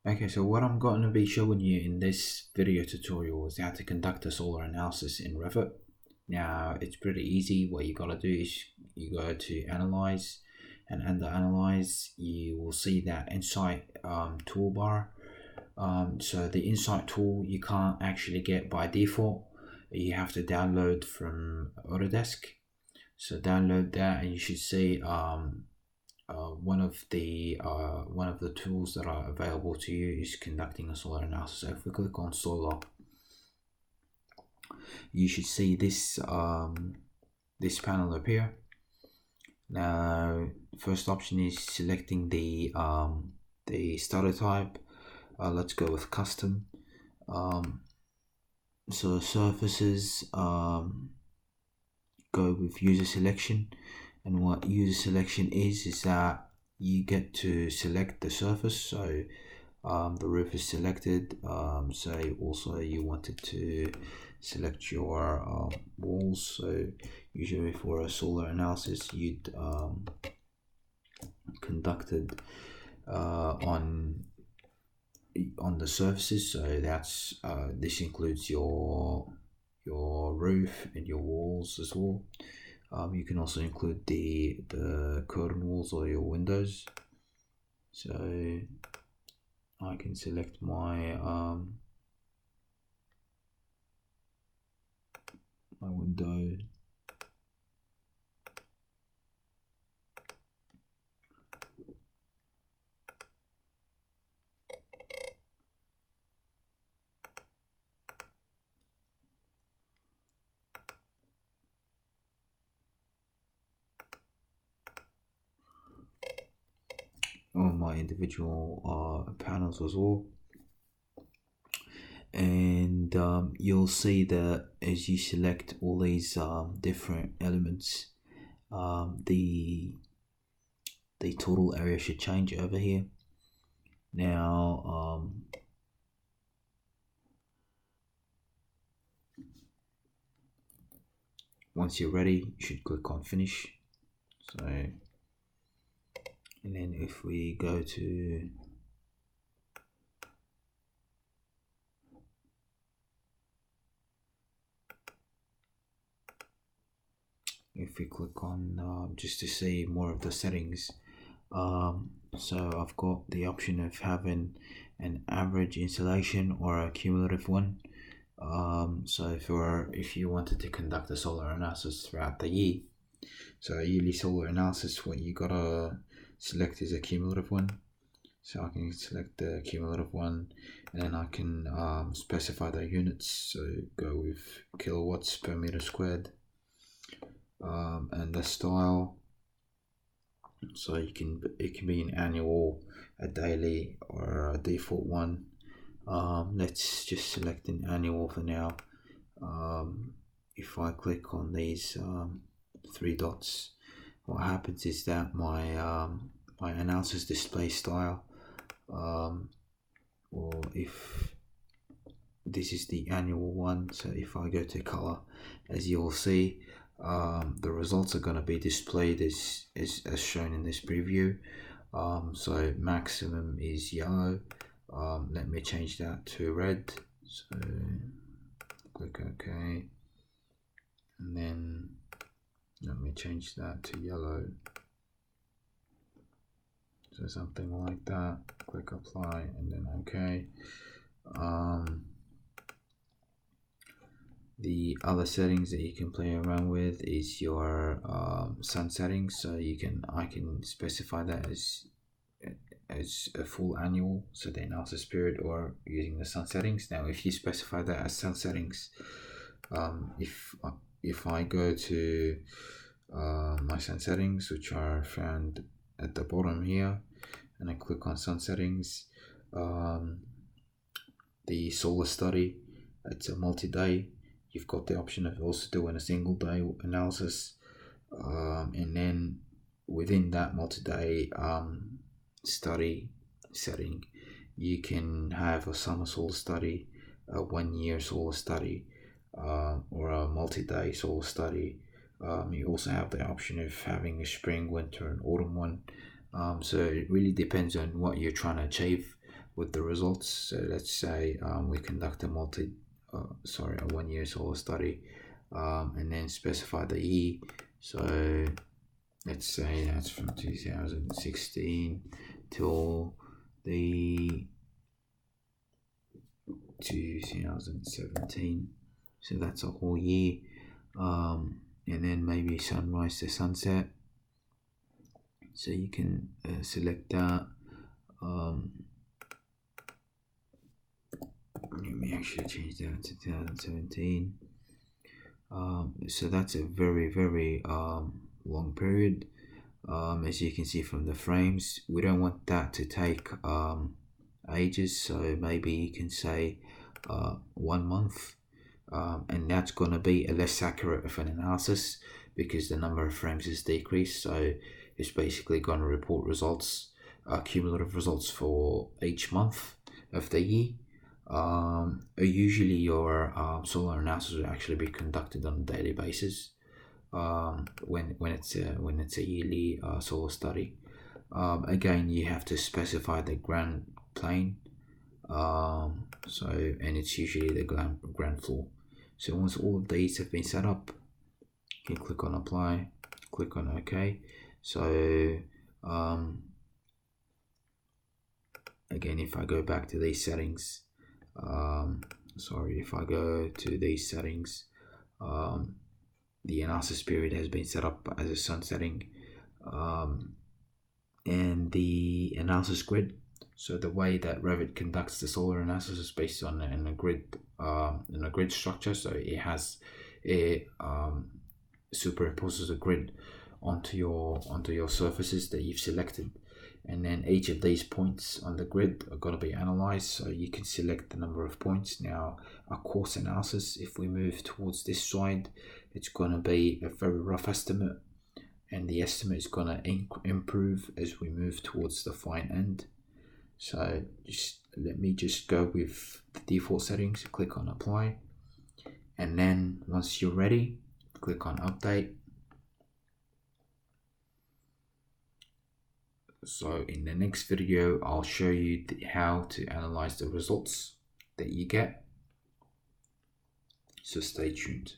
Okay, so what I'm going to be showing you in this video tutorial is how to conduct a solar analysis in Revit. Now, it's pretty easy. What you got to do is you go to Analyze, and under Analyze, you will see that Insight toolbar. So the Insight tool you can't actually get by default. You have to download from Autodesk. So download that, and you should see one of the tools that are available to you is conducting a solar analysis. So if we click on solar, you should see this this panel appear. Now, first option is selecting the starter type. Let's go with custom. So surfaces, go with user selection. And what user selection is that you get to select the surface. So the roof is selected. Say also you wanted to select your walls. So usually for a solar analysis, you'd conducted on the surfaces. So that's this includes your roof and your walls as well. You can also include the curtain walls or your windows. So I can select my my window. On my individual panels as well. And you'll see that as you select all these different elements, the total area should change over here. Now once you're ready, you should click on finish. So, and then if we go to if we click on just to see more of the settings, so I've got the option of having an average installation or a cumulative one. So if you wanted to conduct a solar analysis throughout the year, so a yearly solar analysis, what you gotta select is a cumulative one. So I can select the cumulative one, and then I can specify the units. So go with kilowatts per meter squared, and the style. So it can be an annual, a daily, or a default one. Let's just select an annual for now. If I click on these three dots, what happens is that my my analysis display style, or if this is the annual one, so if I go to color, as you'll see, the results are going to be displayed as shown in this preview. So maximum is yellow. Let me change that to red. So click OK, and then let me change that to yellow. So something like that. Click apply and then OK. The other settings that you can play around with is your sun settings. So I can specify that as a full annual, so the analysis period, or using the sun settings. Now, if you specify that as sun settings, if I go to my sun settings, which are found at the bottom here, and I click on sun settings, the solar study, it's a multi-day. You've got the option of also doing a single day analysis, and then within that multi-day study setting, you can have a summer solar study, a 1 year solar study, or a multi-day solar study. You also have the option of having a spring, winter, and autumn one. So it really depends on what you're trying to achieve. with the results. So let's say we conduct a 1-year solar study, and then specify the year. So let's say that's from 2016 till the 2017. So that's a whole year. And then maybe sunrise to sunset. So you can select that. Let me actually change that to 2017. So that's a very long period. As you can see from the frames, we don't want that to take ages, so maybe you can say 1 month, and that's going to be a less accurate of an analysis because the number of frames is decreased. So it's basically going to report results, cumulative results for each month of the year. Usually your solar analysis will actually be conducted on a daily basis when it's a yearly solar study. Again, you have to specify the ground plane, and it's usually the ground floor. So once all of these have been set up, you can click on apply, click on OK. So again, if I go back to these settings, if I go to these settings, the analysis period has been set up as a sun setting, and the analysis grid. So the way that Revit conducts the solar analysis is based on in a grid structure. So it superimposes a grid onto your surfaces that you've selected, and then each of these points on the grid are going to be analyzed. So you can select the number of points. Now, a coarse analysis, if we move towards this side, it's going to be a very rough estimate, and the estimate is going to improve as we move towards the fine end. So let me go with the default settings, click on apply, and then once you're ready, click on update. So in the next video, I'll show you how to analyze the results that you get. So stay tuned.